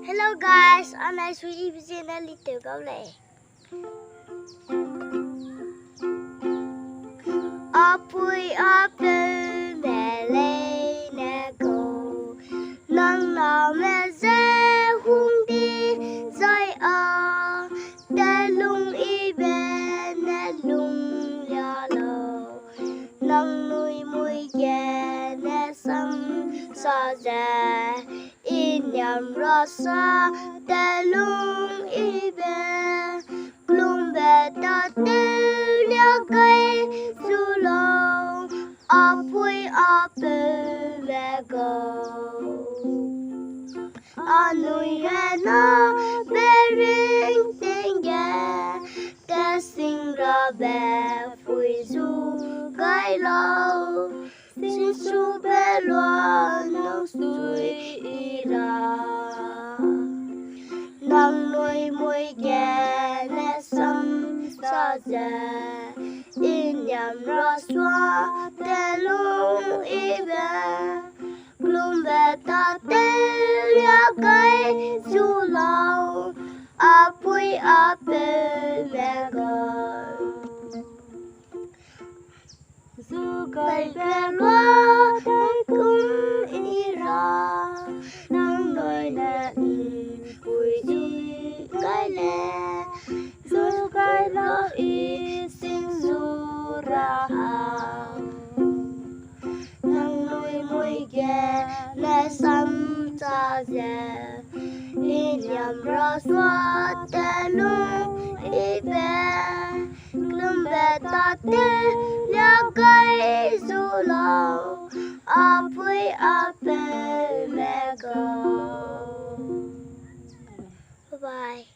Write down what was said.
Hello guys, hôm nay Suy Ibsen đã đi tiểu gấu lệ. Apui Apeu meleine gou, nang nào mẹ dễ hung đi rơi ở để lung Ibsen nè lung ya lâu, nang nuôi mui ghé nè xăm sa dè in nhầm ra xa để lung Ibsen lung bè ta tiêu lia cây du lâu Apui Apeu mẹ gou nuôi hè nó bé rinh tình ghé để sinh ra bé phủi du cái lâu xin su bé loan nó suy ra nang nuôi môi ghé nè xăm sa dè in nhầm ra xóa để lung Ibsen lung bè ta tên lia cây du lâu Apui Apeu mẹ gou du cây bè loa tay cũng y ra nang nồi nè vui vui cái lè du cây lo y xin du ra hàng nang nuôi môi ghé nè xăm sa dè in nhầm ra xóa để lung Ibsen lung bè ta tên lia cây du lâu Apui Apeu mẹ gou. Bye bye.